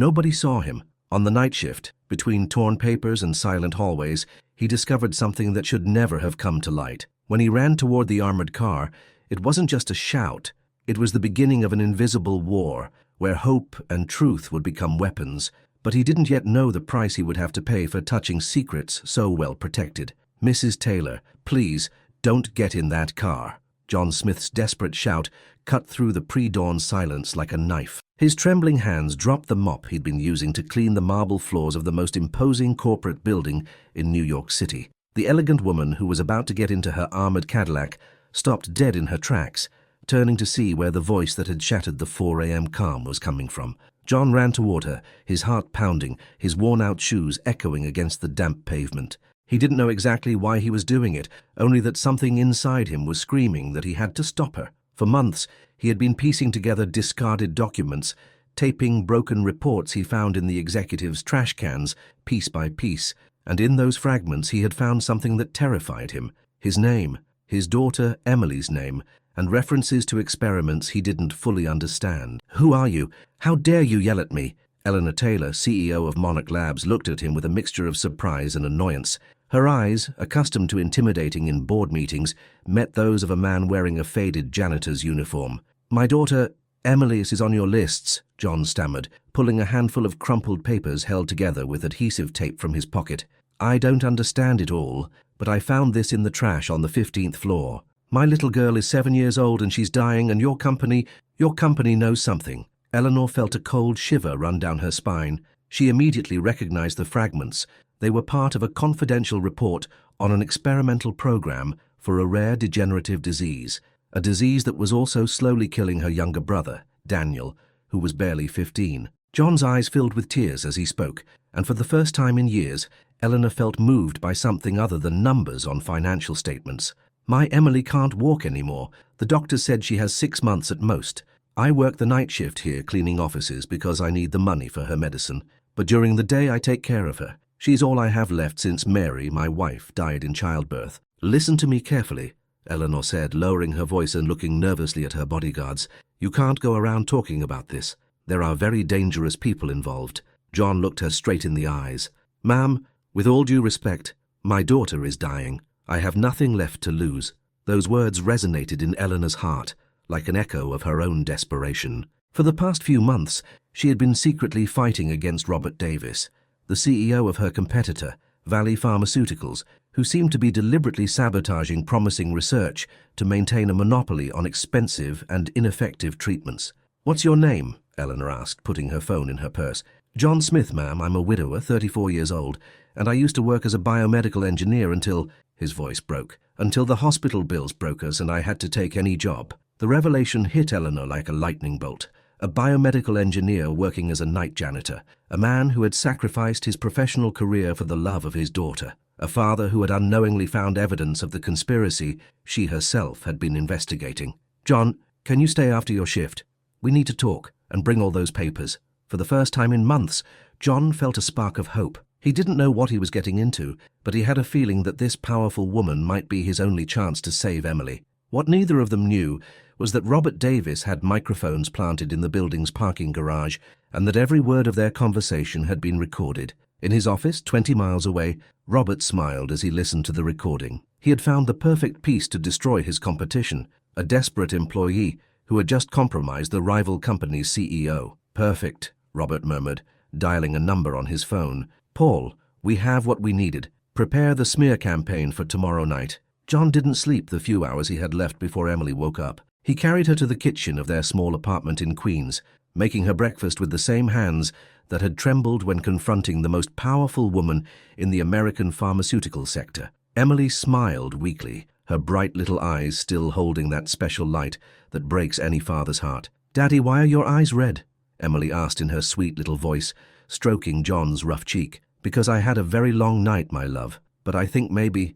Nobody saw him. On the night shift, between torn papers and silent hallways, he discovered something that should never have come to light. When he ran toward the armored car, it wasn't just a shout. It was the beginning of an invisible war, where hope and truth would become weapons. But he didn't yet know the price he would have to pay for touching secrets so well protected. "Mrs. Taylor, please, don't get in that car." John Smith's desperate shout cut through the pre-dawn silence like a knife. His trembling hands dropped the mop he'd been using to clean the marble floors of the most imposing corporate building in New York City. The elegant woman who was about to get into her armored Cadillac stopped dead in her tracks, turning to see where the voice that had shattered the 4 a.m. calm was coming from. John ran toward her, his heart pounding, his worn-out shoes echoing against the damp pavement. He didn't know exactly why he was doing it, only that something inside him was screaming that he had to stop her. For months, he had been piecing together discarded documents, taping broken reports he found in the executive's trash cans, piece by piece, and in those fragments he had found something that terrified him. His name, his daughter Emily's name, and references to experiments he didn't fully understand. "Who are you? How dare you yell at me?" Eleanor Taylor, CEO of Monarch Labs, looked at him with a mixture of surprise and annoyance. Her eyes, accustomed to intimidating in board meetings, met those of a man wearing a faded janitor's uniform. "My daughter, Emily, is on your lists," John stammered, pulling a handful of crumpled papers held together with adhesive tape from his pocket. "I don't understand it all, but I found this in the trash on the 15th floor. My little girl is 7 years old and she's dying, and your company knows something." Eleanor felt a cold shiver run down her spine. She immediately recognized the fragments. They were part of a confidential report on an experimental program for a rare degenerative disease, a disease that was also slowly killing her younger brother, Daniel, who was barely 15. John's eyes filled with tears as he spoke, and for the first time in years, Eleanor felt moved by something other than numbers on financial statements. "My Emily can't walk anymore. The doctor said she has 6 months at most. I work the night shift here cleaning offices because I need the money for her medicine, but during the day I take care of her. She's all I have left since Mary, my wife, died in childbirth." "Listen to me carefully," Eleanor said, lowering her voice and looking nervously at her bodyguards. "You can't go around talking about this. There are very dangerous people involved." John looked her straight in the eyes. "Ma'am, with all due respect, my daughter is dying. I have nothing left to lose." Those words resonated in Eleanor's heart, like an echo of her own desperation. For the past few months, she had been secretly fighting against Robert Davis, the CEO of her competitor, Valley Pharmaceuticals, who seemed to be deliberately sabotaging promising research to maintain a monopoly on expensive and ineffective treatments. "What's your name?" Eleanor asked, putting her phone in her purse. "John Smith, ma'am. I'm a widower, 34 years old, and I used to work as a biomedical engineer until—" his voice broke, "until the hospital bills broke us and I had to take any job." The revelation hit Eleanor like a lightning bolt. A biomedical engineer working as a night janitor, a man who had sacrificed his professional career for the love of his daughter, a father who had unknowingly found evidence of the conspiracy she herself had been investigating. "John, can you stay after your shift? We need to talk, and bring all those papers." For the first time in months, John felt a spark of hope. He didn't know what he was getting into, but he had a feeling that this powerful woman might be his only chance to save Emily. What neither of them knew was that Robert Davis had microphones planted in the building's parking garage, and that every word of their conversation had been recorded. In his office, 20 miles away, Robert smiled as he listened to the recording. He had found the perfect piece to destroy his competition, a desperate employee who had just compromised the rival company's CEO. "Perfect," Robert murmured, dialing a number on his phone. "Paul, we have what we needed. Prepare the smear campaign for tomorrow night." John didn't sleep the few hours he had left before Emily woke up. He carried her to the kitchen of their small apartment in Queens, making her breakfast with the same hands that had trembled when confronting the most powerful woman in the American pharmaceutical sector. Emily smiled weakly, her bright little eyes still holding that special light that breaks any father's heart. "Daddy, why are your eyes red?" Emily asked in her sweet little voice, stroking John's rough cheek. "Because I had a very long night, my love, but I think maybe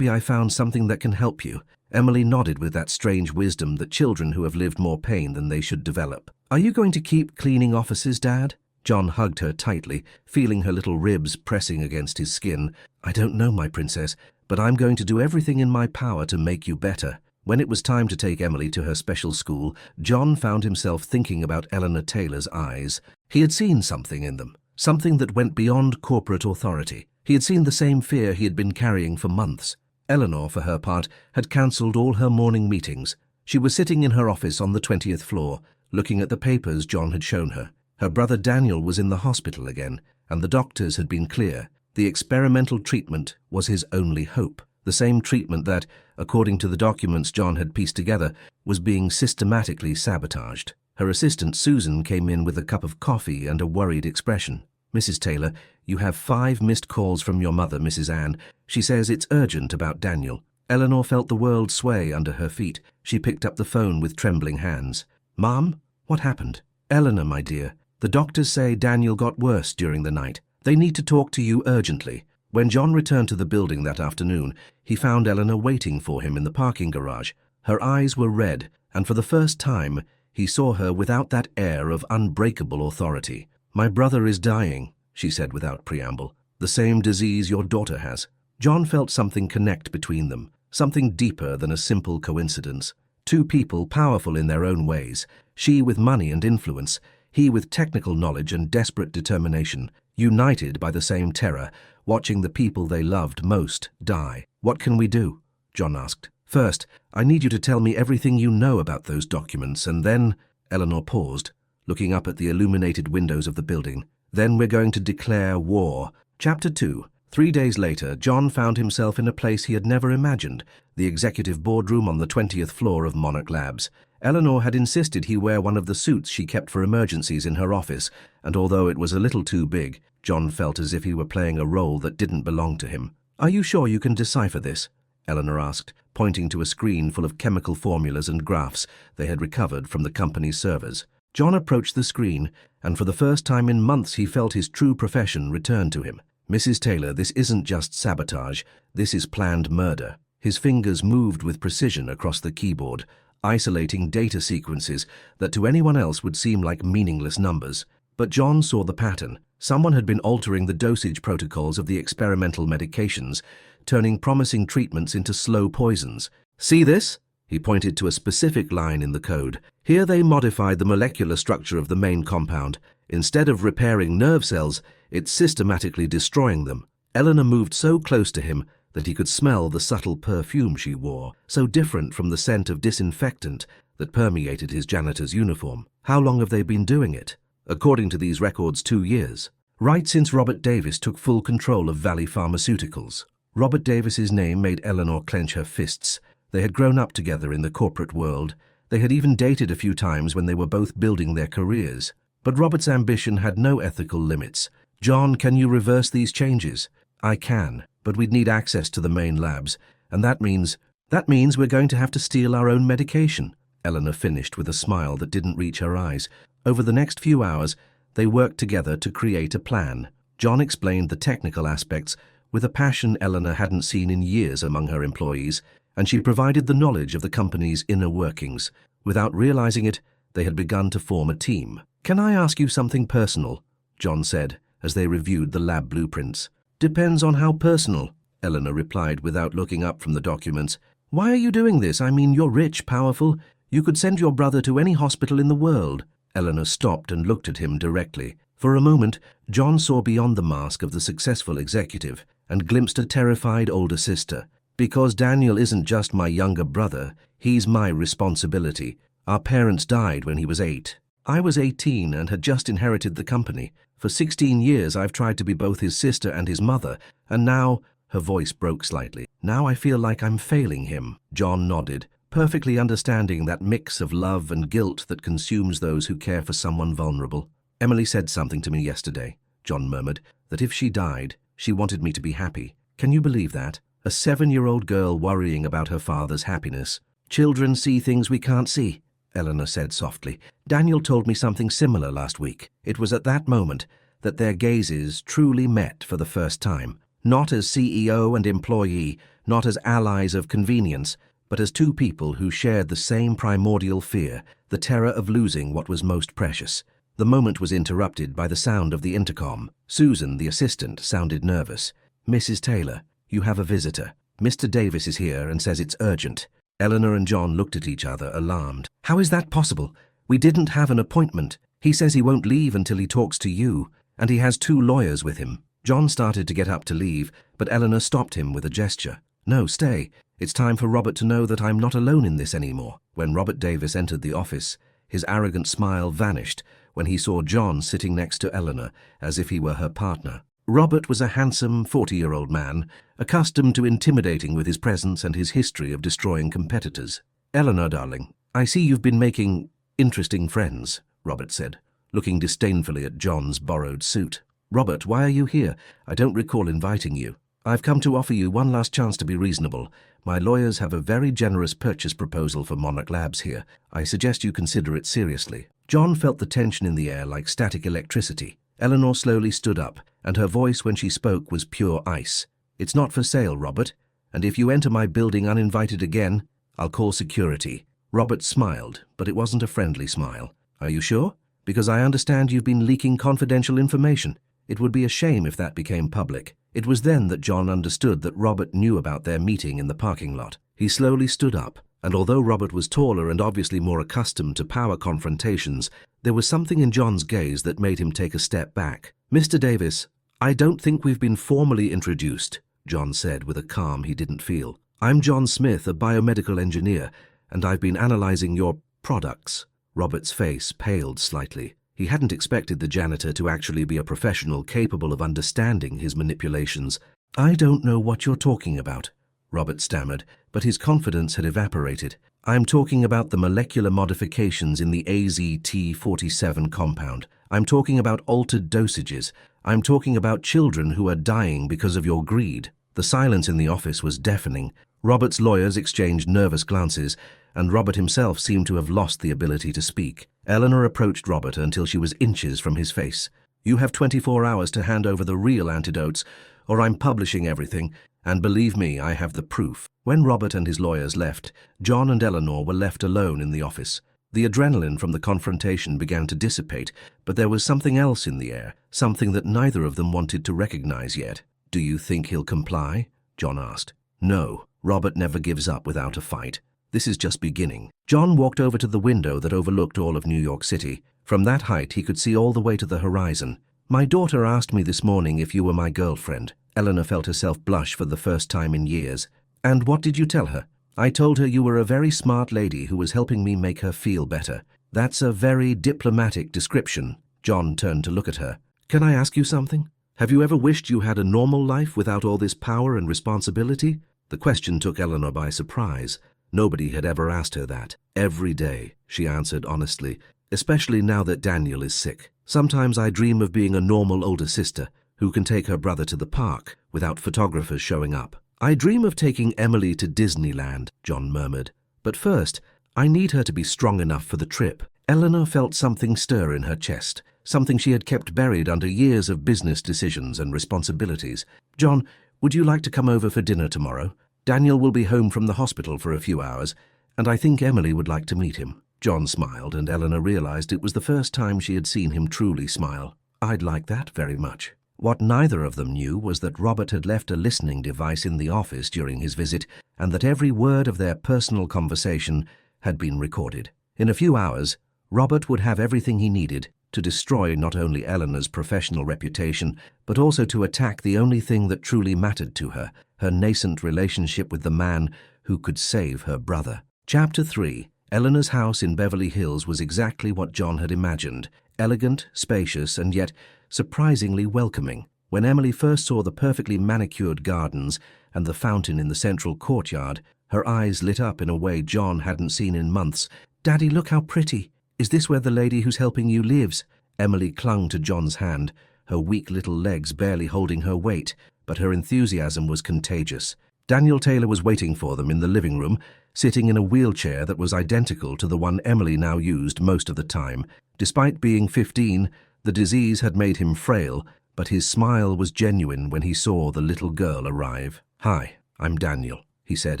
I found something that can help you." Emily nodded with that strange wisdom that children who have lived more pain than they should develop. "Are you going to keep cleaning offices, Dad?" John hugged her tightly, feeling her little ribs pressing against his skin. "I don't know, my princess, but I'm going to do everything in my power to make you better." When it was time to take Emily to her special school, John found himself thinking about Eleanor Taylor's eyes. He had seen something in them, something that went beyond corporate authority. He had seen the same fear he had been carrying for months. Eleanor, for her part, had cancelled all her morning meetings. She was sitting in her office on the 20th floor, looking at the papers John had shown her. Her brother Daniel was in the hospital again, and the doctors had been clear. The experimental treatment was his only hope. The same treatment that, according to the documents John had pieced together, was being systematically sabotaged. Her assistant Susan came in with a cup of coffee and a worried expression. "Mrs. Taylor, you have 5 missed calls from your mother, Mrs. Ann. She says it's urgent about Daniel." Eleanor felt the world sway under her feet. She picked up the phone with trembling hands. "Mom, what happened?" "Eleanor, my dear, the doctors say Daniel got worse during the night. They need to talk to you urgently." When John returned to the building that afternoon, he found Eleanor waiting for him in the parking garage. Her eyes were red, and for the first time, he saw her without that air of unbreakable authority. "My brother is dying," she said without preamble. "The same disease your daughter has." John felt something connect between them, something deeper than a simple coincidence. Two people powerful in their own ways, she with money and influence, he with technical knowledge and desperate determination, united by the same terror, watching the people they loved most die. "What can we do?" John asked. "First, I need you to tell me everything you know about those documents, and then—" Eleanor paused, looking up at the illuminated windows of the building. "Then we're going to declare war." Chapter 2. 3 days later, John found himself in a place he had never imagined, the executive boardroom on the 20th floor of Monarch Labs. Eleanor had insisted he wear one of the suits she kept for emergencies in her office, and although it was a little too big, John felt as if he were playing a role that didn't belong to him. "Are you sure you can decipher this?" Eleanor asked, pointing to a screen full of chemical formulas and graphs they had recovered from the company's servers. John approached the screen, and for the first time in months he felt his true profession return to him. "Mrs. Taylor, this isn't just sabotage, this is planned murder." His fingers moved with precision across the keyboard, isolating data sequences that to anyone else would seem like meaningless numbers. But John saw the pattern. Someone had been altering the dosage protocols of the experimental medications, turning promising treatments into slow poisons. "See this?" He pointed to a specific line in the code. "Here they modified the molecular structure of the main compound. Instead of repairing nerve cells, it's systematically destroying them." Eleanor moved so close to him that he could smell the subtle perfume she wore, so different from the scent of disinfectant that permeated his janitor's uniform. "How long have they been doing it?" "According to these records, 2 years. Right since Robert Davis took full control of Valley Pharmaceuticals." Robert Davis's name made Eleanor clench her fists. They had grown up together in the corporate world. They had even dated a few times when they were both building their careers. But Robert's ambition had no ethical limits. "John, can you reverse these changes?" "I can, but we'd need access to the main labs, and that means we're going to have to steal our own medication," Eleanor finished with a smile that didn't reach her eyes. Over the next few hours, they worked together to create a plan. John explained the technical aspects with a passion Eleanor hadn't seen in years among her employees, and she provided the knowledge of the company's inner workings. Without realizing it, they had begun to form a team. "Can I ask you something personal?" John said, as they reviewed the lab blueprints. "Depends on how personal," Eleanor replied without looking up from the documents. "Why are you doing this? I mean, you're rich, powerful. You could send your brother to any hospital in the world." Eleanor stopped and looked at him directly. For a moment, John saw beyond the mask of the successful executive and glimpsed a terrified older sister. "Because Daniel isn't just my younger brother, he's my responsibility. Our parents died when he was 8. I was 18 and had just inherited the company. For 16 years I've tried to be both his sister and his mother, and now—" Her voice broke slightly. "Now I feel like I'm failing him." John nodded, perfectly understanding that mix of love and guilt that consumes those who care for someone vulnerable. "Emily said something to me yesterday," John murmured, "that if she died, she wanted me to be happy. Can you believe that? A 7-year-old girl worrying about her father's happiness. Children see things we can't see," Eleanor said softly. "Daniel told me something similar last week. It was at that moment that their gazes truly met for the first time. Not as CEO and employee, not as allies of convenience, but as two people who shared the same primordial fear, the terror of losing what was most precious." The moment was interrupted by the sound of the intercom. Susan, the assistant, sounded nervous. "Mrs. Taylor, you have a visitor. Mr. Davis is here and says it's urgent." Eleanor and John looked at each other, alarmed. "How is that possible? We didn't have an appointment." He says he won't leave until he talks to you, and he has 2 lawyers with him. John started to get up to leave, but Eleanor stopped him with a gesture. No, stay. It's time for Robert to know that I'm not alone in this anymore. When Robert Davis entered the office, his arrogant smile vanished when he saw John sitting next to Eleanor, as if he were her partner. Robert was a handsome 40-year-old man, accustomed to intimidating with his presence and his history of destroying competitors. "Eleanor, darling, I see you've been making interesting friends," Robert said, looking disdainfully at John's borrowed suit. "Robert, why are you here? I don't recall inviting you. I've come to offer you one last chance to be reasonable. My lawyers have a very generous purchase proposal for Monarch Labs here. I suggest you consider it seriously." John felt the tension in the air like static electricity. Eleanor slowly stood up, and her voice when she spoke was pure ice. "It's not for sale, Robert, and if you enter my building uninvited again, I'll call security." Robert smiled, but it wasn't a friendly smile. "Are you sure? Because I understand you've been leaking confidential information. It would be a shame if that became public." It was then that John understood that Robert knew about their meeting in the parking lot. He slowly stood up, and although Robert was taller and obviously more accustomed to power confrontations, there was something in John's gaze that made him take a step back. "Mr. Davis, I don't think we've been formally introduced," John said with a calm he didn't feel. "I'm John Smith, a biomedical engineer, and I've been analyzing your products." Robert's face paled slightly. He hadn't expected the janitor to actually be a professional capable of understanding his manipulations. "I don't know what you're talking about," Robert stammered, but his confidence had evaporated. "I'm talking about the molecular modifications in the AZT-47 compound. I'm talking about altered dosages. I'm talking about children who are dying because of your greed." The silence in the office was deafening. Robert's lawyers exchanged nervous glances, and Robert himself seemed to have lost the ability to speak. Eleanor approached Robert until she was inches from his face. "You have 24 hours to hand over the real antidotes, or I'm publishing everything, and believe me, I have the proof." When Robert and his lawyers left, John and Eleanor were left alone in the office. The adrenaline from the confrontation began to dissipate, but there was something else in the air, something that neither of them wanted to recognize yet. "Do you think he'll comply?" John asked. "No, Robert never gives up without a fight. This is just beginning." John walked over to the window that overlooked all of New York City. From that height, he could see all the way to the horizon. "My daughter asked me this morning if you were my girlfriend." Eleanor felt herself blush for the first time in years. "And what did you tell her?" "I told her you were a very smart lady who was helping me make her feel better." "That's a very diplomatic description." John turned to look at her. "Can I ask you something? Have you ever wished you had a normal life without all this power and responsibility?" The question took Eleanor by surprise. Nobody had ever asked her that. "Every day," she answered honestly, "especially now that Daniel is sick. Sometimes I dream of being a normal older sister who can take her brother to the park without photographers showing up." "I dream of taking Emily to Disneyland," John murmured. "But first, I need her to be strong enough for the trip." Eleanor felt something stir in her chest, something she had kept buried under years of business decisions and responsibilities. "John, would you like to come over for dinner tomorrow? Daniel will be home from the hospital for a few hours, and I think Emily would like to meet him." John smiled, and Eleanor realized it was the first time she had seen him truly smile. "I'd like that very much." What neither of them knew was that Robert had left a listening device in the office during his visit, and that every word of their personal conversation had been recorded. In a few hours, Robert would have everything he needed to destroy not only Eleanor's professional reputation, but also to attack the only thing that truly mattered to her, her nascent relationship with the man who could save her brother. Chapter 3. Eleanor's house in Beverly Hills was exactly what John had imagined, elegant, spacious, and yet surprisingly welcoming. When Emily first saw the perfectly manicured gardens and the fountain in the central courtyard, her eyes lit up in a way John hadn't seen in months. "Daddy, look how pretty. Is this where the lady who's helping you lives?" Emily clung to John's hand, her weak little legs barely holding her weight, but her enthusiasm was contagious. Daniel Taylor was waiting for them in the living room, sitting in a wheelchair that was identical to the one Emily now used most of the time. Despite being 15, the disease had made him frail, but his smile was genuine when he saw the little girl arrive. "Hi, I'm Daniel," he said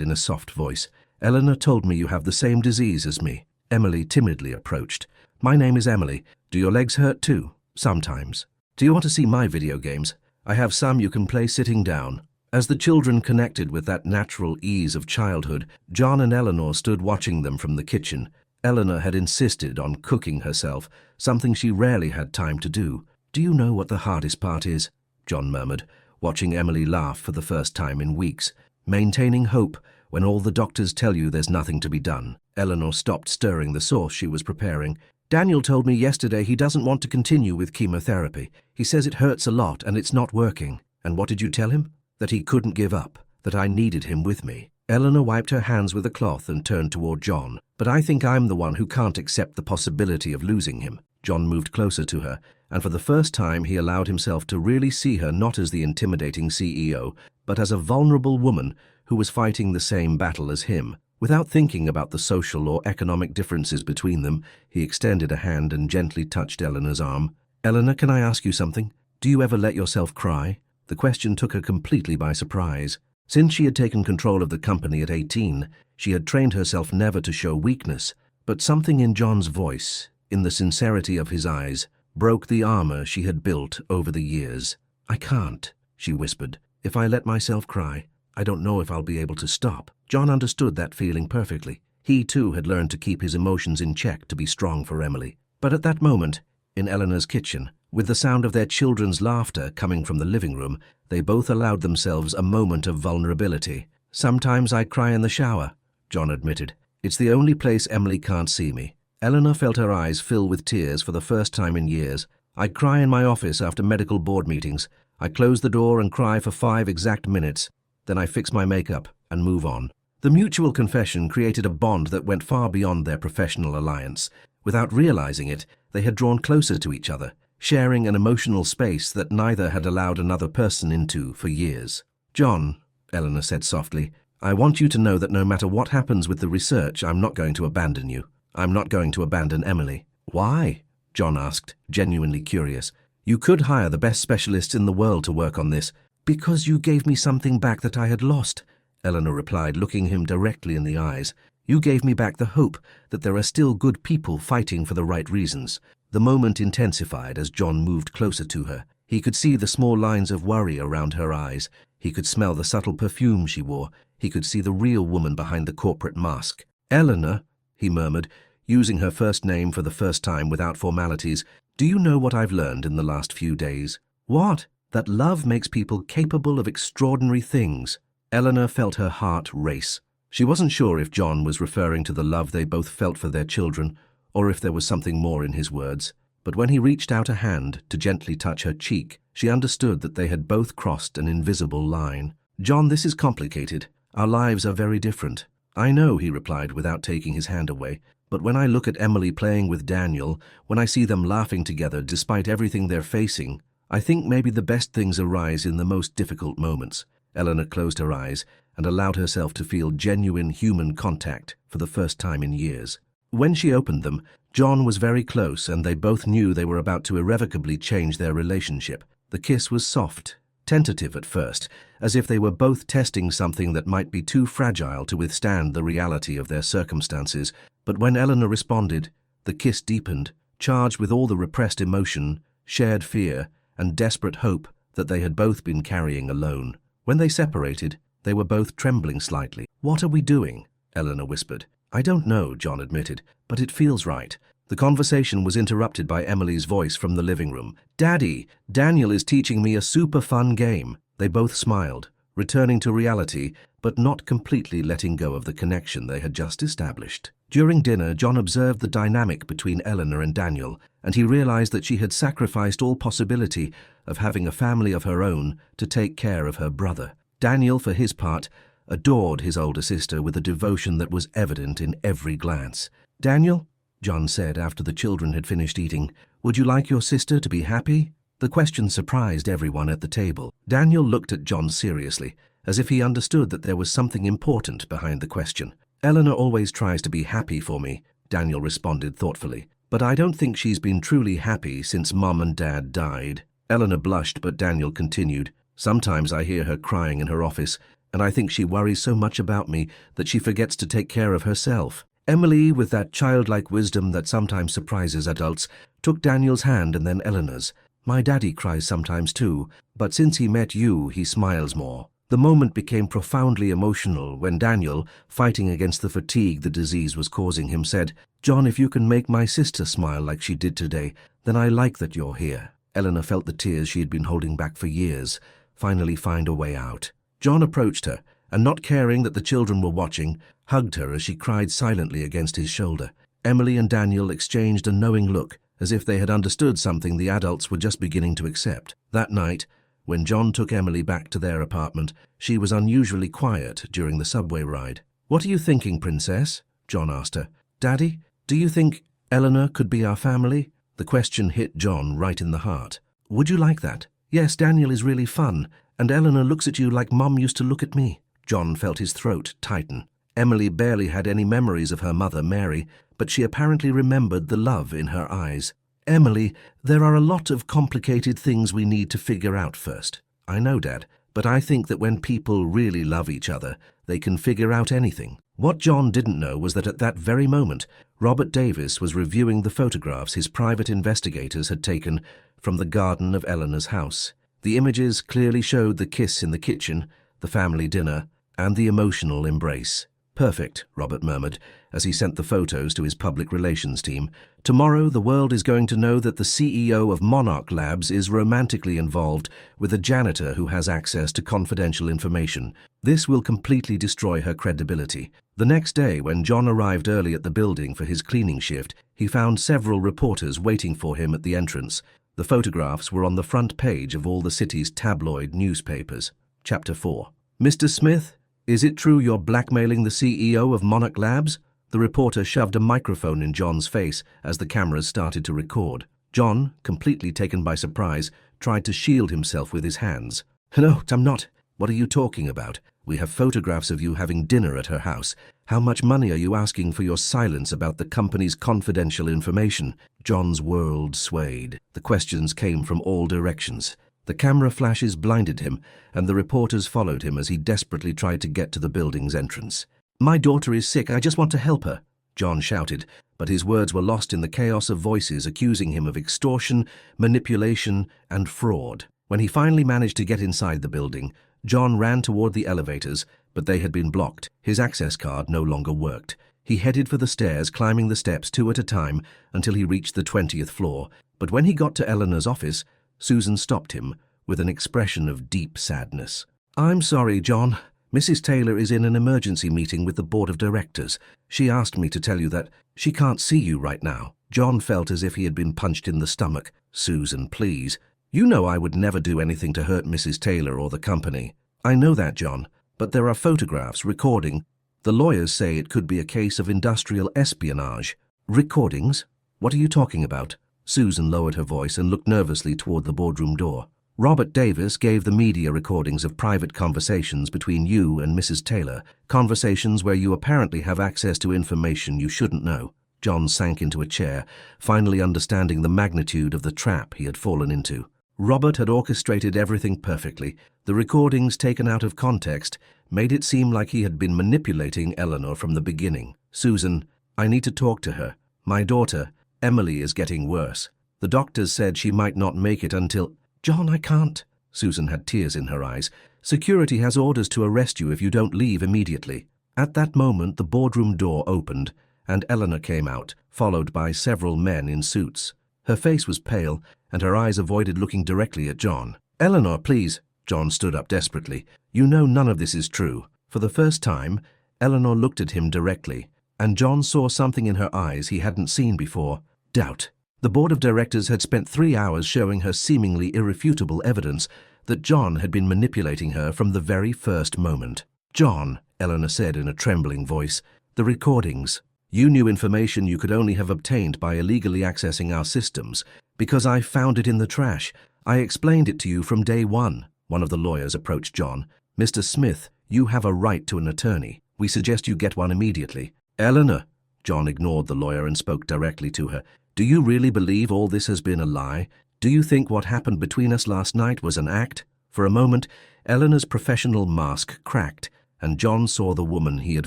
in a soft voice. "Eleanor told me you have the same disease as me." Emily timidly approached. "My name is Emily. Do your legs hurt too?" "Sometimes." "Do you want to see my video games? I have some you can play sitting down." As the children connected with that natural ease of childhood, John and Eleanor stood watching them from the kitchen. Eleanor had insisted on cooking herself, something she rarely had time to do. "Do you know what the hardest part is?" John murmured, watching Emily laugh for the first time in weeks. "Maintaining hope when all the doctors tell you there's nothing to be done." Eleanor stopped stirring the sauce she was preparing. "Daniel told me yesterday he doesn't want to continue with chemotherapy. He says it hurts a lot and it's not working." "And what did you tell him?" "That he couldn't give up, that I needed him with me." Eleanor wiped her hands with a cloth and turned toward John. "But I think I'm the one who can't accept the possibility of losing him." John moved closer to her, and for the first time he allowed himself to really see her not as the intimidating CEO, but as a vulnerable woman who was fighting the same battle as him. Without thinking about the social or economic differences between them, he extended a hand and gently touched Eleanor's arm. "Eleanor, can I ask you something? Do you ever let yourself cry?" The question took her completely by surprise. Since she had taken control of the company at 18, she had trained herself never to show weakness, but something in John's voice, in the sincerity of his eyes, broke the armor she had built over the years. "I can't," she whispered. "If I let myself cry, I don't know if I'll be able to stop." John understood that feeling perfectly. He too had learned to keep his emotions in check to be strong for Emily. But at that moment, in Eleanor's kitchen, with the sound of their children's laughter coming from the living room, they both allowed themselves a moment of vulnerability. "Sometimes I cry in the shower," John admitted. "It's the only place Emily can't see me." Eleanor felt her eyes fill with tears for the first time in years. "I cry in my office after medical board meetings. I close the door and cry for 5 exact minutes. Then I fix my makeup and move on." The mutual confession created a bond that went far beyond their professional alliance. Without realizing it, they had drawn closer to each other, sharing an emotional space that neither had allowed another person into for years. "John," Eleanor said softly, "I want you to know that no matter what happens with the research, I'm not going to abandon you. I'm not going to abandon Emily." "Why?" John asked, genuinely curious. "You could hire the best specialists in the world to work on this." "Because you gave me something back that I had lost," Eleanor replied, looking him directly in the eyes. "You gave me back the hope that there are still good people fighting for the right reasons." The moment intensified as John moved closer to her. He could see the small lines of worry around her eyes. He could smell the subtle perfume she wore. He could see the real woman behind the corporate mask. "Eleanor," he murmured, using her first name for the first time without formalities, "do you know what I've learned in the last few days?" "What?" "That love makes people capable of extraordinary things." Eleanor felt her heart race. She wasn't sure if John was referring to the love they both felt for their children, or if there was something more in his words. But when he reached out a hand to gently touch her cheek, she understood that they had both crossed an invisible line. "John, this is complicated. Our lives are very different." "I know," he replied without taking his hand away. "But when I look at Emily playing with Daniel, when I see them laughing together despite everything they're facing, I think maybe the best things arise in the most difficult moments." Eleanor closed her eyes and allowed herself to feel genuine human contact for the first time in years. When she opened them, John was very close and they both knew they were about to irrevocably change their relationship. The kiss was soft, tentative at first, as if they were both testing something that might be too fragile to withstand the reality of their circumstances. But when Eleanor responded, the kiss deepened, charged with all the repressed emotion, shared fear, and desperate hope that they had both been carrying alone. When they separated, they were both trembling slightly. "What are we doing?" Eleanor whispered. "I don't know," John admitted, "but it feels right." The conversation was interrupted by Emily's voice from the living room. "Daddy, Daniel is teaching me a super fun game." They both smiled, returning to reality, but not completely letting go of the connection they had just established. During dinner, John observed the dynamic between Eleanor and Daniel, and he realized that she had sacrificed all possibility of having a family of her own to take care of her brother. Daniel, for his part, adored his older sister with a devotion that was evident in every glance. "Daniel," John said after the children had finished eating, "would you like your sister to be happy?" The question surprised everyone at the table. Daniel looked at John seriously, as if he understood that there was something important behind the question. "Eleanor always tries to be happy for me," Daniel responded thoughtfully. "But I don't think she's been truly happy since Mom and Dad died." Eleanor blushed, but Daniel continued. "Sometimes I hear her crying in her office, and I think she worries so much about me that she forgets to take care of herself." Emily, with that childlike wisdom that sometimes surprises adults, took Daniel's hand and then Eleanor's. "My daddy cries sometimes too, but since he met you, he smiles more." The moment became profoundly emotional when Daniel, fighting against the fatigue the disease was causing him, said, "John, if you can make my sister smile like she did today, then I like that you're here." Eleanor felt the tears she had been holding back for years finally find a way out. John approached her, and not caring that the children were watching, hugged her as she cried silently against his shoulder. Emily and Daniel exchanged a knowing look, as if they had understood something the adults were just beginning to accept. That night, when John took Emily back to their apartment, she was unusually quiet during the subway ride. "What are you thinking, Princess?" John asked her. "Daddy, do you think Eleanor could be our family?" The question hit John right in the heart. "Would you like that?" "Yes, Daniel is really fun, and Eleanor looks at you like Mom used to look at me." John felt his throat tighten. Emily barely had any memories of her mother, Mary, but she apparently remembered the love in her eyes. "Emily, there are a lot of complicated things we need to figure out first." "I know, Dad, but I think that when people really love each other, they can figure out anything." What John didn't know was that at that very moment, Robert Davis was reviewing the photographs his private investigators had taken from the garden of Eleanor's house. The images clearly showed the kiss in the kitchen, the family dinner, and the emotional embrace. "Perfect," Robert murmured as he sent the photos to his public relations team. "Tomorrow the world is going to know that the CEO of Monarch Labs is romantically involved with a janitor who has access to confidential information. This will completely destroy her credibility." The next day, when John arrived early at the building for his cleaning shift, he found several reporters waiting for him at the entrance. The photographs were on the front page of all the city's tabloid newspapers. Chapter 4. "Mr. Smith, is it true you're blackmailing the CEO of Monarch Labs?" The reporter shoved a microphone in John's face as the cameras started to record. John, completely taken by surprise, tried to shield himself with his hands. "No, I'm not. What are you talking about? We have photographs of you having dinner at her house. How much money are you asking for your silence about the company's confidential information?" John's world swayed. The questions came from all directions. The camera flashes blinded him, and the reporters followed him as he desperately tried to get to the building's entrance. "My daughter is sick. I just want to help her," John shouted, but his words were lost in the chaos of voices accusing him of extortion, manipulation, and fraud. When he finally managed to get inside the building, John ran toward the elevators, but they had been blocked. His access card no longer worked. He headed for the stairs, climbing the steps 2 at a time until he reached the 20th floor. But when he got to Eleanor's office, Susan stopped him with an expression of deep sadness. "I'm sorry, John. Mrs. Taylor is in an emergency meeting with the board of directors. She asked me to tell you that she can't see you right now." John felt as if he had been punched in the stomach. "Susan, please. You know I would never do anything to hurt Mrs. Taylor or the company." "I know that, John, but there are photographs, recording. The lawyers say it could be a case of industrial espionage." "Recordings? What are you talking about?" Susan lowered her voice and looked nervously toward the boardroom door. "Robert Davis gave the media recordings of private conversations between you and Mrs. Taylor, conversations where you apparently have access to information you shouldn't know." John sank into a chair, finally understanding the magnitude of the trap he had fallen into. Robert had orchestrated everything perfectly. The recordings taken out of context made it seem like he had been manipulating Eleanor from the beginning. "Susan, I need to talk to her. My daughter, Emily, is getting worse. The doctors said she might not make it until—" "John, I can't." Susan had tears in her eyes. "Security has orders to arrest you if you don't leave immediately." At that moment, the boardroom door opened, and Eleanor came out, followed by several men in suits. Her face was pale, and her eyes avoided looking directly at John. "Eleanor, please." John stood up desperately. "You know none of this is true." For the first time, Eleanor looked at him directly, and John saw something in her eyes he hadn't seen before: doubt. The board of directors had spent 3 hours showing her seemingly irrefutable evidence that John had been manipulating her from the very first moment. "John," Eleanor said in a trembling voice, "the recordings. You knew information you could only have obtained by illegally accessing our systems. Because I found it in the trash. I explained it to you from day one." One of the lawyers approached John. "Mr. Smith, you have a right to an attorney. We suggest you get one immediately." "Eleanor," John ignored the lawyer and spoke directly to her. "Do you really believe all this has been a lie? Do you think what happened between us last night was an act?" For a moment, Eleanor's professional mask cracked, and John saw the woman he had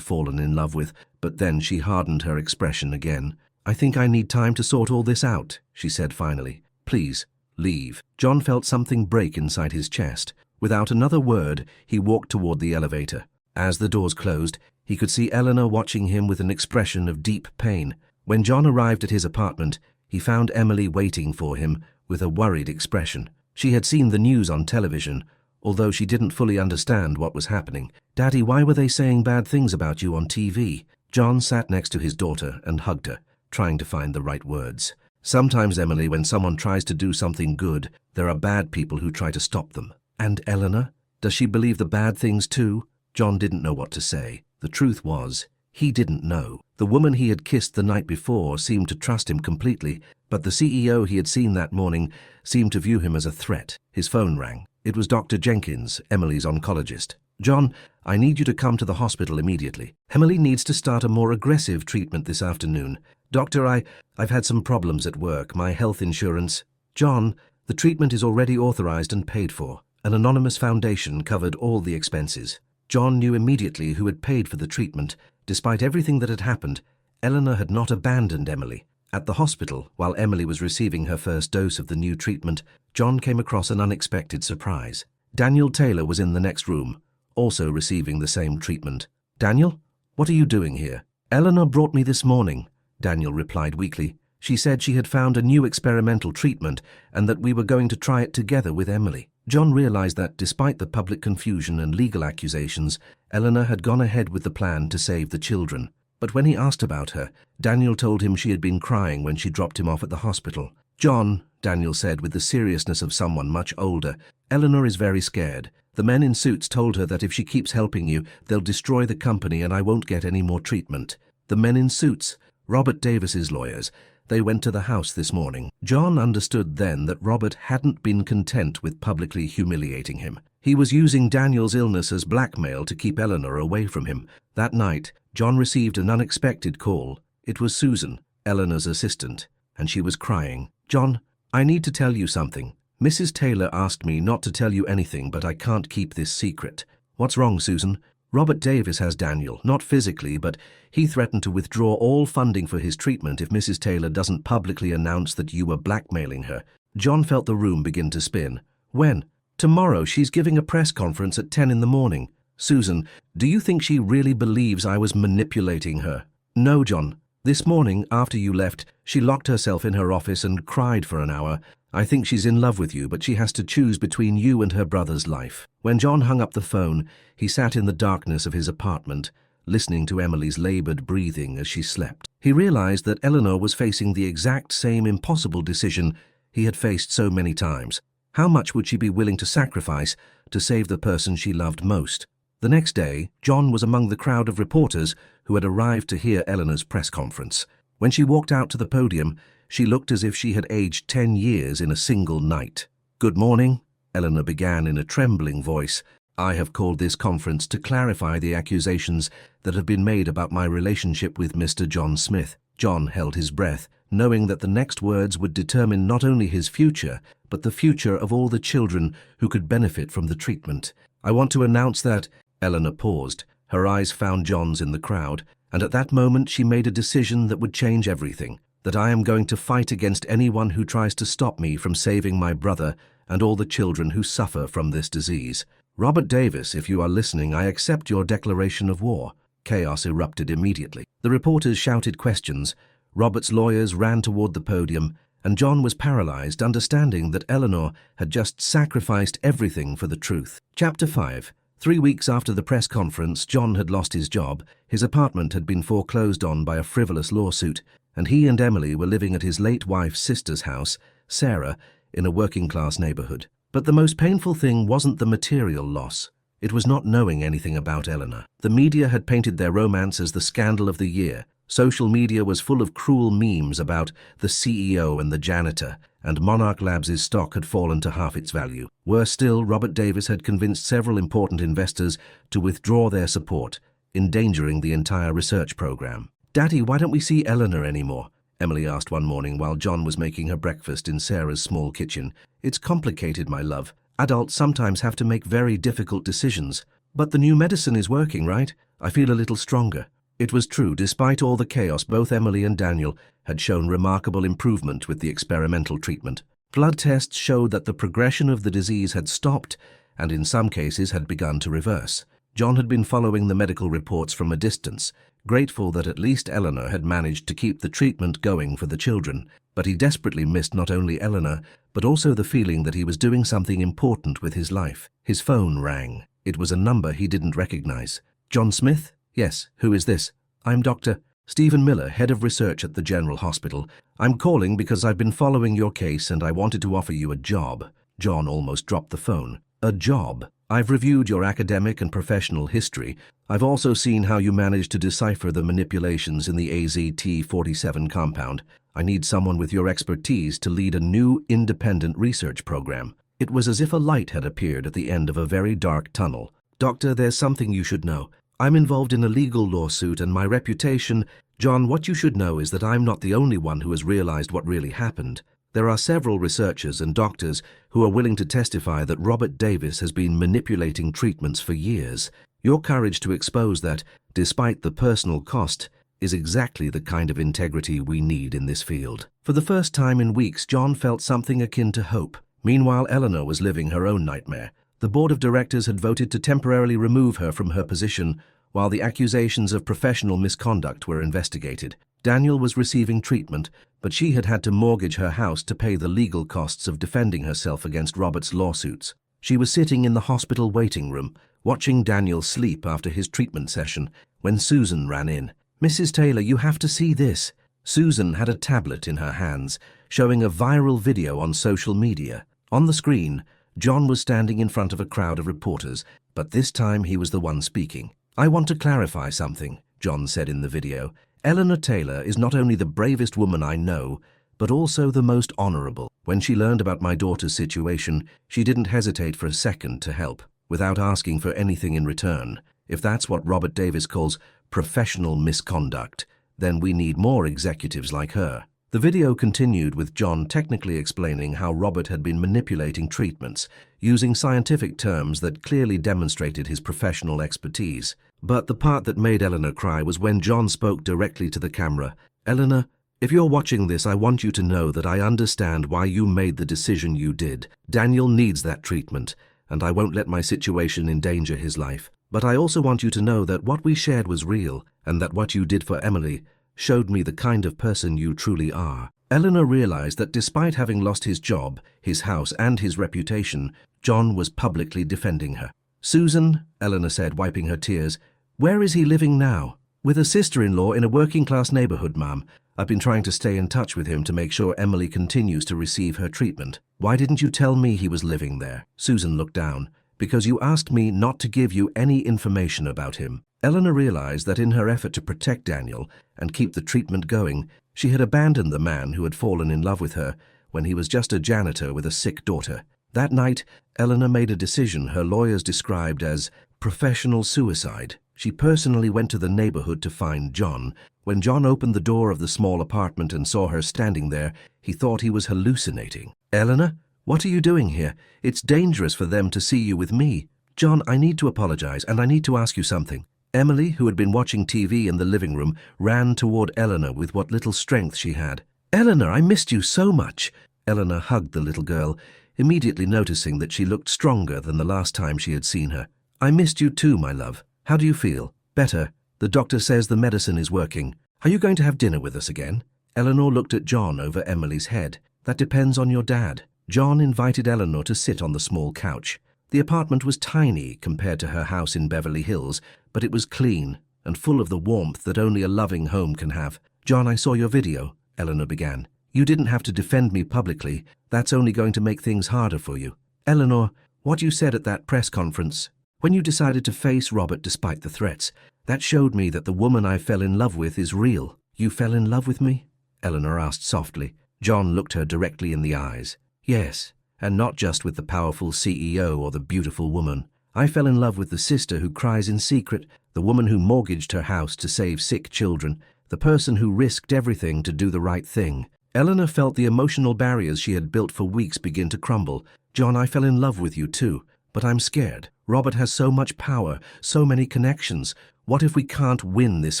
fallen in love with, but then she hardened her expression again. "I think I need time to sort all this out," she said finally. "Please, leave." John felt something break inside his chest. Without another word, he walked toward the elevator. As the doors closed, he could see Eleanor watching him with an expression of deep pain. When John arrived at his apartment, he found Emily waiting for him with a worried expression. She had seen the news on television, although she didn't fully understand what was happening. "Daddy, why were they saying bad things about you on TV?" John sat next to his daughter and hugged her, trying to find the right words. "Sometimes, Emily, when someone tries to do something good, there are bad people who try to stop them." "And Eleanor? Does she believe the bad things too?" John didn't know what to say. The truth was, he didn't know. The woman he had kissed the night before seemed to trust him completely, but the CEO he had seen that morning seemed to view him as a threat. His phone rang. It was Dr. Jenkins, Emily's oncologist. "John, I need you to come to the hospital immediately. Emily needs to start a more aggressive treatment this afternoon. Doctor, I've had some problems at work. My health insurance..." "John, the treatment is already authorized and paid for. An anonymous foundation covered all the expenses." John knew immediately who had paid for the treatment. Despite everything that had happened, Eleanor had not abandoned Emily. At the hospital, while Emily was receiving her first dose of the new treatment, John came across an unexpected surprise. Daniel Taylor was in the next room, also receiving the same treatment. "Daniel, what are you doing here?" "Eleanor brought me this morning," Daniel replied weakly. "She said she had found a new experimental treatment and that we were going to try it together with Emily." John realized that despite the public confusion and legal accusations, Eleanor had gone ahead with the plan to save the children. But when he asked about her, Daniel told him she had been crying when she dropped him off at the hospital. "John," Daniel said with the seriousness of someone much older, "Eleanor is very scared. The men in suits told her that if she keeps helping you, they'll destroy the company and I won't get any more treatment." The men in suits? Robert Davis's lawyers. They went to the house this morning. John understood then that Robert hadn't been content with publicly humiliating him. He was using Daniel's illness as blackmail to keep Eleanor away from him. That night, John received an unexpected call. It was Susan, Eleanor's assistant, and she was crying. "John, I need to tell you something. Mrs. Taylor asked me not to tell you anything, but I can't keep this secret." "What's wrong, Susan?" "Robert Davis has Daniel, not physically, but he threatened to withdraw all funding for his treatment if Mrs. Taylor doesn't publicly announce that you were blackmailing her." John felt the room begin to spin. "When?" "Tomorrow. She's giving a press conference at 10 in the morning. "Susan, do you think she really believes I was manipulating her?" "No, John. This morning, after you left, she locked herself in her office and cried for an hour. I think she's in love with you, but she has to choose between you and her brother's life." When John hung up the phone, he sat in the darkness of his apartment, listening to Emily's labored breathing as she slept. He realized that Eleanor was facing the exact same impossible decision he had faced so many times. How much would she be willing to sacrifice to save the person she loved most? The next day, John was among the crowd of reporters who had arrived to hear Eleanor's press conference. When she walked out to the podium, she looked as if she had aged 10 years in a single night. "Good morning," Eleanor began in a trembling voice. "I have called this conference to clarify the accusations that have been made about my relationship with Mr. John Smith." John held his breath, knowing that the next words would determine not only his future, but the future of all the children who could benefit from the treatment. "I want to announce that..." Eleanor paused. Her eyes found John's in the crowd, and at that moment she made a decision that would change everything. "That I am going to fight against anyone who tries to stop me from saving my brother and all the children who suffer from this disease. Robert Davis, if you are listening, I accept your declaration of war." Chaos erupted immediately. The reporters shouted questions. Robert's lawyers ran toward the podium, and John was paralyzed, understanding that Eleanor had just sacrificed everything for the truth. Chapter 5. 3 weeks after the press conference, John had lost his job. His apartment had been foreclosed on by a frivolous lawsuit, and he and Emily were living at his late wife's sister's house, Sarah, in a working-class neighborhood. But the most painful thing wasn't the material loss. It was not knowing anything about Eleanor. The media had painted their romance as the scandal of the year. Social media was full of cruel memes about the CEO and the janitor, and Monarch Labs' stock had fallen to half its value. Worse still, Robert Davis had convinced several important investors to withdraw their support, endangering the entire research program. "Daddy, why don't we see Eleanor anymore?" Emily asked one morning while John was making her breakfast in Sarah's small kitchen. "It's complicated, my love. Adults sometimes have to make very difficult decisions. But the new medicine is working, right? I feel a little stronger." It was true. Despite all the chaos, both Emily and Daniel had shown remarkable improvement with the experimental treatment. Blood tests showed that the progression of the disease had stopped, and in some cases had begun to reverse. John had been following the medical reports from a distance, grateful that at least Eleanor had managed to keep the treatment going for the children, but he desperately missed not only Eleanor, but also the feeling that he was doing something important with his life. His phone rang. It was a number he didn't recognize. John Smith? Yes, who is this? I'm Dr. Stephen Miller, head of research at the General Hospital. I'm calling because I've been following your case and I wanted to offer you a job. John almost dropped the phone. A job? I've reviewed your academic and professional history. I've also seen how you managed to decipher the manipulations in the AZT-47 compound. I need someone with your expertise to lead a new independent research program. It was as if a light had appeared at the end of a very dark tunnel. Doctor, there's something you should know. I'm involved in a legal lawsuit and my reputation... John, what you should know is that I'm not the only one who has realized what really happened. There are several researchers and doctors who are willing to testify that Robert Davis has been manipulating treatments for years. Your courage to expose that, despite the personal cost, is exactly the kind of integrity we need in this field. For the first time in weeks, John felt something akin to hope. Meanwhile, Eleanor was living her own nightmare. The board of directors had voted to temporarily remove her from her position while the accusations of professional misconduct were investigated. Daniel was receiving treatment, but she had had to mortgage her house to pay the legal costs of defending herself against Robert's lawsuits. She was sitting in the hospital waiting room, watching Daniel sleep after his treatment session, when Susan ran in. Mrs. Taylor, you have to see this. Susan had a tablet in her hands, showing a viral video on social media. On the screen, John was standing in front of a crowd of reporters, but this time he was the one speaking. I want to clarify something, John said in the video. Eleanor Taylor is not only the bravest woman I know, but also the most honorable. When she learned about my daughter's situation, she didn't hesitate for a second to help, without asking for anything in return. If that's what Robert Davis calls professional misconduct, then we need more executives like her. The video continued with John technically explaining how Robert had been manipulating treatments, using scientific terms that clearly demonstrated his professional expertise. But the part that made Eleanor cry was when John spoke directly to the camera. Eleanor, if you're watching this, I want you to know that I understand why you made the decision you did. Daniel needs that treatment, and I won't let my situation endanger his life. But I also want you to know that what we shared was real, and that what you did for Emily showed me the kind of person you truly are. Eleanor realized that despite having lost his job, his house, and his reputation, John was publicly defending her. Susan, Eleanor said, wiping her tears, where is he living now? With a sister-in-law in a working-class neighborhood, Ma'am. I've been trying to stay in touch with him to make sure Emily continues to receive her treatment. Why didn't you tell me he was living there? Susan looked down. Because you asked me not to give you any information about him. Eleanor realized that in her effort to protect Daniel and keep the treatment going, she had abandoned the man who had fallen in love with her when he was just a janitor with a sick daughter. That night, Eleanor made a decision her lawyers described as professional suicide. She personally went to the neighborhood to find John. When John opened the door of the small apartment and saw her standing there, he thought he was hallucinating. Eleanor, what are you doing here? It's dangerous for them to see you with me. John, I need to apologize, and I need to ask you something. Emily, who had been watching TV in the living room, ran toward Eleanor with what little strength she had. Eleanor, I missed you so much. Eleanor hugged the little girl, immediately noticing that she looked stronger than the last time she had seen her. I missed you too, my love. How do you feel? Better. The doctor says the medicine is working. Are you going to have dinner with us again? Eleanor looked at John over Emily's head. That depends on your dad. John invited Eleanor to sit on the small couch. The apartment was tiny compared to her house in Beverly Hills, but it was clean and full of the warmth that only a loving home can have. John, I saw your video, Eleanor began. You didn't have to defend me publicly. That's only going to make things harder for you. Eleanor, what you said at that press conference, when you decided to face Robert despite the threats, that showed me that the woman I fell in love with is real. You fell in love with me? Eleanor asked softly. John looked her directly in the eyes. Yes, and not just with the powerful CEO or the beautiful woman. I fell in love with the sister who cries in secret, the woman who mortgaged her house to save sick children, the person who risked everything to do the right thing. Eleanor felt the emotional barriers she had built for weeks begin to crumble. John, I fell in love with you too, but I'm scared. Robert has so much power, so many connections. What if we can't win this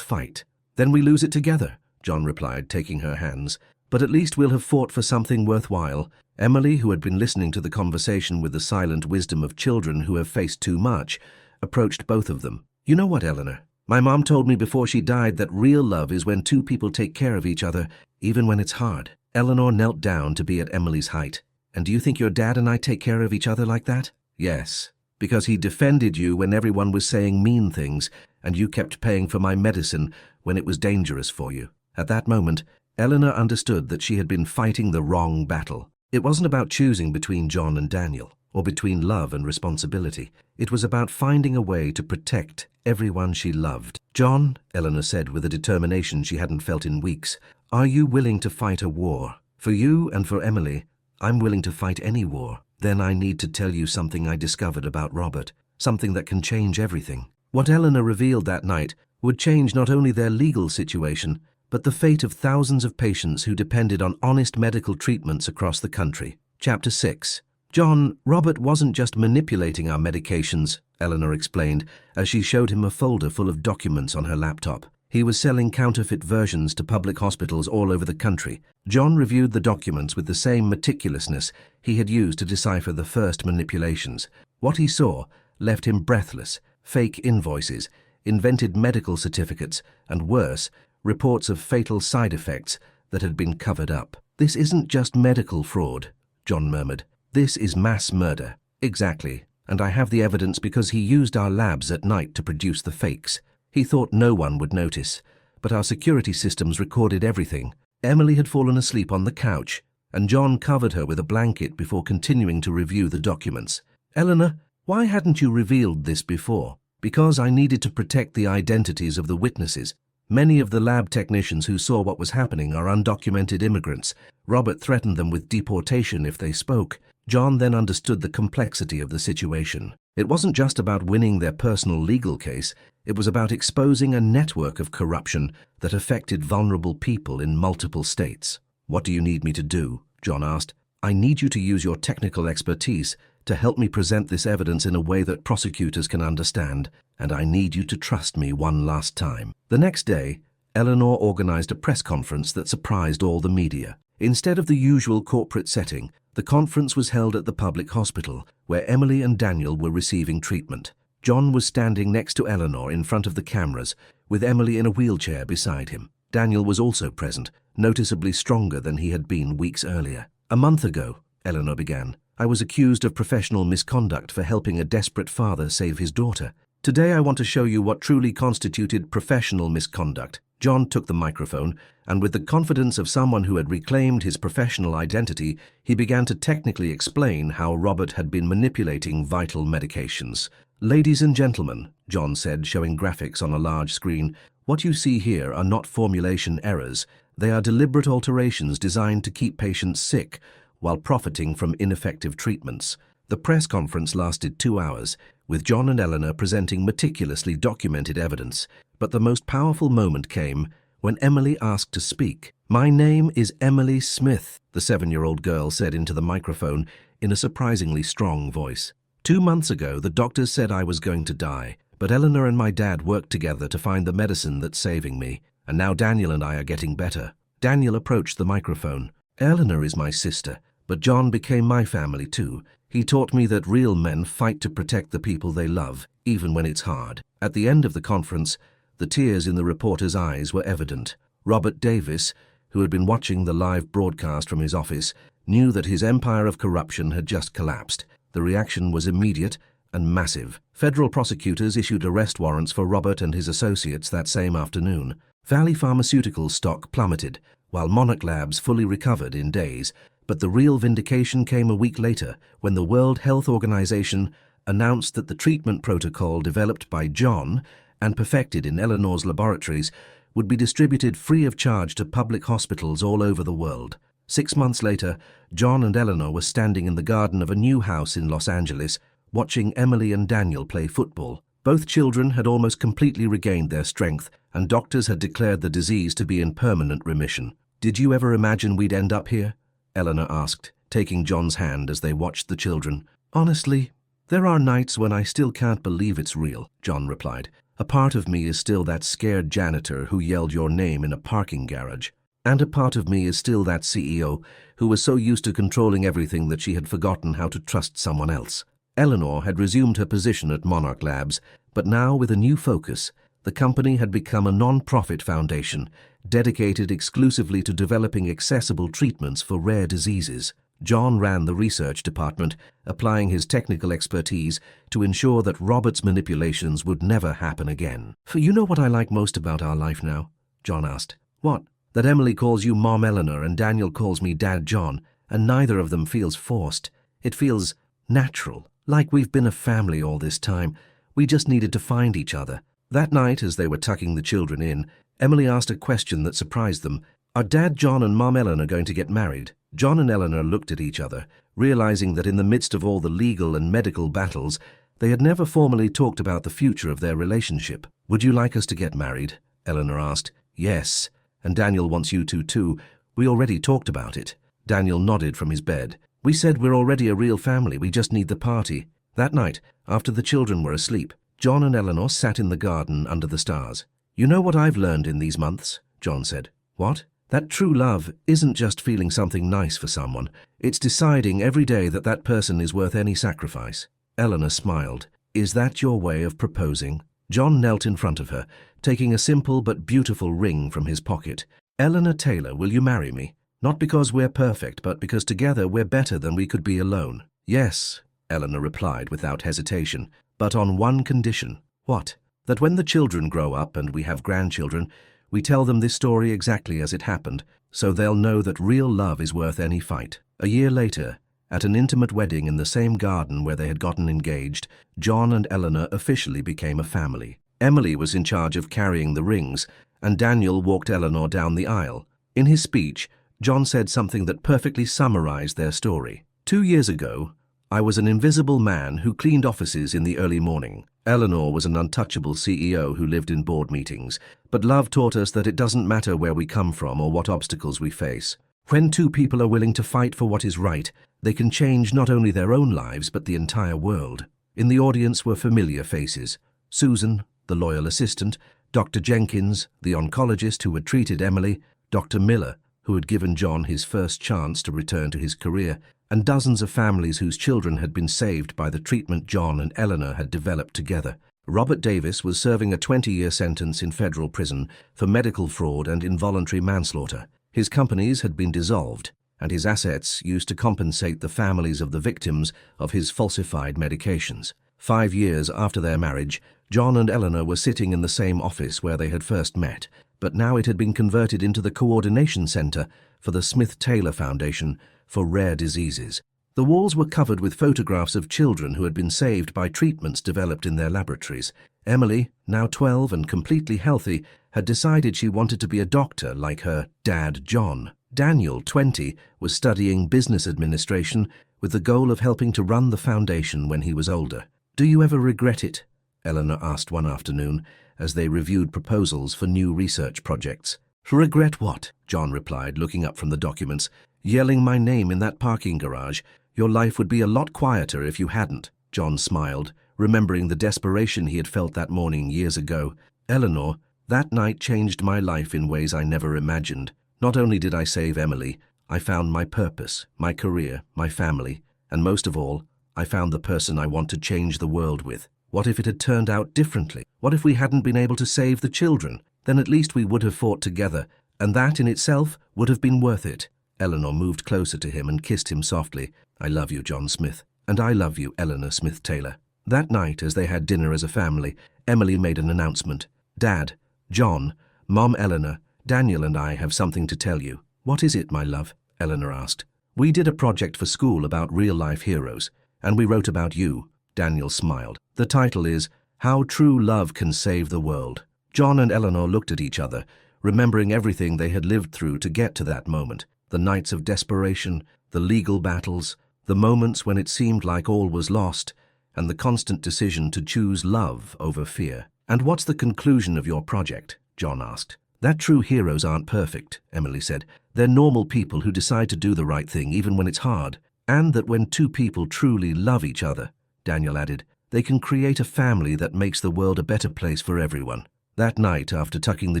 fight? Then we lose it together, John replied, taking her hands. But at least we'll have fought for something worthwhile. Emily, who had been listening to the conversation with the silent wisdom of children who have faced too much, approached both of them. You know what, Eleanor? My mom told me before she died that real love is when two people take care of each other, even when it's hard. Eleanor knelt down to be at Emily's height. And do you think your dad and I take care of each other like that? Yes, because he defended you when everyone was saying mean things, and you kept paying for my medicine when it was dangerous for you. At that moment, Eleanor understood that she had been fighting the wrong battle. It wasn't about choosing between John and Daniel, or between love and responsibility. It was about finding a way to protect everyone she loved. John, Eleanor said with a determination she hadn't felt in weeks, are you willing to fight a war? For you and for Emily, I'm willing to fight any war. Then I need to tell you something I discovered about Robert, something that can change everything. What Eleanor revealed that night would change not only their legal situation, but the fate of thousands of patients who depended on honest medical treatments across the country. Chapter 6. John, Robert wasn't just manipulating our medications, Eleanor explained, as she showed him a folder full of documents on her laptop. He was selling counterfeit versions to public hospitals all over the country. John reviewed the documents with the same meticulousness he had used to decipher the first manipulations. What he saw left him breathless: fake invoices, invented medical certificates, and worse, reports of fatal side effects that had been covered up. This isn't just medical fraud, John murmured. This is mass murder. Exactly, and I have the evidence because he used our labs at night to produce the fakes. He thought no one would notice, but our security systems recorded everything. Emily had fallen asleep on the couch, and John covered her with a blanket before continuing to review the documents. Eleanor, why hadn't you revealed this before? Because I needed to protect the identities of the witnesses. Many of the lab technicians who saw what was happening are undocumented immigrants. Robert threatened them with deportation if they spoke. John then understood the complexity of the situation. It wasn't just about winning their personal legal case, it was about exposing a network of corruption that affected vulnerable people in multiple states. What do you need me to do? John asked. I need you to use your technical expertise to help me present this evidence in a way that prosecutors can understand, and I need you to trust me one last time. The next day, Eleanor organized a press conference that surprised all the media. Instead of the usual corporate setting, the conference was held at the public hospital, where Emily and Daniel were receiving treatment. John was standing next to Eleanor in front of the cameras, with Emily in a wheelchair beside him. Daniel was also present, noticeably stronger than he had been weeks earlier. A month ago, Eleanor began, I was accused of professional misconduct for helping a desperate father save his daughter. Today I want to show you what truly constituted professional misconduct. John took the microphone, and with the confidence of someone who had reclaimed his professional identity, he began to technically explain how Robert had been manipulating vital medications. Ladies and gentlemen, John said, showing graphics on a large screen, what you see here are not formulation errors. They are deliberate alterations designed to keep patients sick while profiting from ineffective treatments. The press conference lasted 2 hours, with John and Eleanor presenting meticulously documented evidence. But the most powerful moment came when Emily asked to speak. My name is Emily Smith, the 7-year-old girl said into the microphone in a surprisingly strong voice. 2 months ago, the doctors said I was going to die, but Eleanor and my dad worked together to find the medicine that's saving me, and now Daniel and I are getting better. Daniel approached the microphone. Eleanor is my sister, but John became my family too. He taught me that real men fight to protect the people they love, even when it's hard. At the end of the conference, the tears in the reporter's eyes were evident. Robert Davis, who had been watching the live broadcast from his office, knew that his empire of corruption had just collapsed. The reaction was immediate and massive. Federal prosecutors issued arrest warrants for Robert and his associates that same afternoon. Valley Pharmaceuticals stock plummeted, while Monarch Labs fully recovered in days. But the real vindication came a week later, when the World Health Organization announced that the treatment protocol developed by John and perfected in Eleanor's laboratories would be distributed free of charge to public hospitals all over the world. 6 months later, John and Eleanor were standing in the garden of a new house in Los Angeles, watching Emily and Daniel play football. Both children had almost completely regained their strength, and doctors had declared the disease to be in permanent remission. Did you ever imagine we'd end up here? Eleanor asked, taking John's hand as they watched the children. Honestly, there are nights when I still can't believe it's real, John replied. A part of me is still that scared janitor who yelled your name in a parking garage. And a part of me is still that CEO who was so used to controlling everything that she had forgotten how to trust someone else. Eleanor had resumed her position at Monarch Labs, but now with a new focus. The company had become a non-profit foundation, dedicated exclusively to developing accessible treatments for rare diseases. John ran the research department, applying his technical expertise to ensure that Robert's manipulations would never happen again. "You know what I like most about our life now?" John asked. "What?" "That Emily calls you Mom Eleanor and Daniel calls me Dad John, and neither of them feels forced. It feels natural, like we've been a family all this time. We just needed to find each other." That night, as they were tucking the children in, Emily asked a question that surprised them. "Are Dad John and Mom Eleanor going to get married?" John and Eleanor looked at each other, realizing that in the midst of all the legal and medical battles, they had never formally talked about the future of their relationship. "Would you like us to get married?" Eleanor asked. "Yes, and Daniel wants you to too. We already talked about it." Daniel nodded from his bed. "We said we're already a real family, we just need the party." That night, after the children were asleep, John and Eleanor sat in the garden under the stars. "You know what I've learned in these months?" John said. "What?" "That true love isn't just feeling something nice for someone. It's deciding every day that that person is worth any sacrifice." Eleanor smiled. "Is that your way of proposing?" John knelt in front of her, taking a simple but beautiful ring from his pocket. "Eleanor Taylor, will you marry me? Not because we're perfect, but because together we're better than we could be alone." "Yes," Eleanor replied without hesitation, "but on one condition." "What?" "That when the children grow up and we have grandchildren, we tell them this story exactly as it happened, so they'll know that real love is worth any fight." A year later, at an intimate wedding in the same garden where they had gotten engaged, John and Eleanor officially became a family. Emily was in charge of carrying the rings, and Daniel walked Eleanor down the aisle. In his speech, John said something that perfectly summarized their story. "2 years ago, I was an invisible man who cleaned offices in the early morning. Eleanor was an untouchable CEO who lived in board meetings, but love taught us that it doesn't matter where we come from or what obstacles we face. When two people are willing to fight for what is right, they can change not only their own lives but the entire world." In the audience were familiar faces. Susan, the loyal assistant, Dr. Jenkins, the oncologist who had treated Emily, Dr. Miller, who had given John his first chance to return to his career, and dozens of families whose children had been saved by the treatment John and Eleanor had developed together. Robert Davis was serving a 20-year sentence in federal prison for medical fraud and involuntary manslaughter. His companies had been dissolved, and his assets used to compensate the families of the victims of his falsified medications. 5 years after their marriage, John and Eleanor were sitting in the same office where they had first met, but now it had been converted into the coordination center for the Smith-Taylor Foundation for Rare Diseases. The walls were covered with photographs of children who had been saved by treatments developed in their laboratories. Emily, now 12 and completely healthy, had decided she wanted to be a doctor like her dad John. Daniel, 20, was studying business administration with the goal of helping to run the foundation when he was older. "Do you ever regret it?" Eleanor asked one afternoon as they reviewed proposals for new research projects. "Regret what?" John replied, looking up from the documents. "Yelling my name in that parking garage. Your life would be a lot quieter if you hadn't." John smiled, remembering the desperation he had felt that morning years ago. "Eleanor, that night changed my life in ways I never imagined. Not only did I save Emily, I found my purpose, my career, my family, and most of all, I found the person I want to change the world with. What if it had turned out differently? What if we hadn't been able to save the children? Then at least we would have fought together, and that in itself would have been worth it." Eleanor moved closer to him and kissed him softly. "I love you, John Smith. And I love you, Eleanor Smith-Taylor." That night, as they had dinner as a family, Emily made an announcement. "Dad, John, Mom Eleanor, Daniel and I have something to tell you." "What is it, my love?" Eleanor asked. "We did a project for school about real-life heroes, and we wrote about you." Daniel smiled. "The title is How True Love Can Save the World." John and Eleanor looked at each other, remembering everything they had lived through to get to that moment. The nights of desperation, the legal battles, the moments when it seemed like all was lost, and the constant decision to choose love over fear. "And what's the conclusion of your project?" John asked. "That true heroes aren't perfect," Emily said. "They're normal people who decide to do the right thing even when it's hard. And that when two people truly love each other," Daniel added, "they can create a family that makes the world a better place for everyone." That night, after tucking the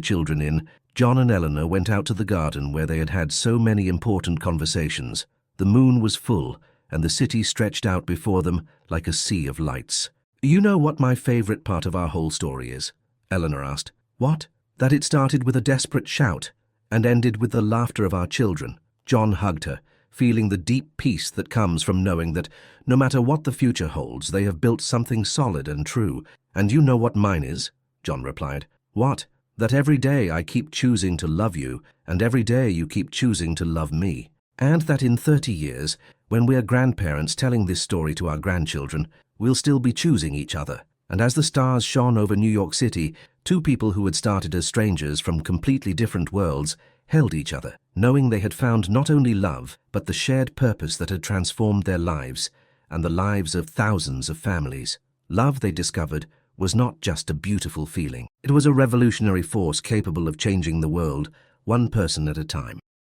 children in, John and Eleanor went out to the garden where they had had so many important conversations. The moon was full, and the city stretched out before them like a sea of lights. "You know what my favorite part of our whole story is?" Eleanor asked. "What?" "That it started with a desperate shout and ended with the laughter of our children." John hugged her, feeling the deep peace that comes from knowing that no matter what the future holds, they have built something solid and true. "And you know what mine is?" John replied. "What?" "That every day I keep choosing to love you, and every day you keep choosing to love me. And that in 30 years, when we are grandparents telling this story to our grandchildren, we'll still be choosing each other." And as the stars shone over New York City, two people who had started as strangers from completely different worlds held each other, knowing they had found not only love, but the shared purpose that had transformed their lives and the lives of thousands of families. Love, they discovered, was not just a beautiful feeling. It was a revolutionary force capable of changing the world, one person at a time.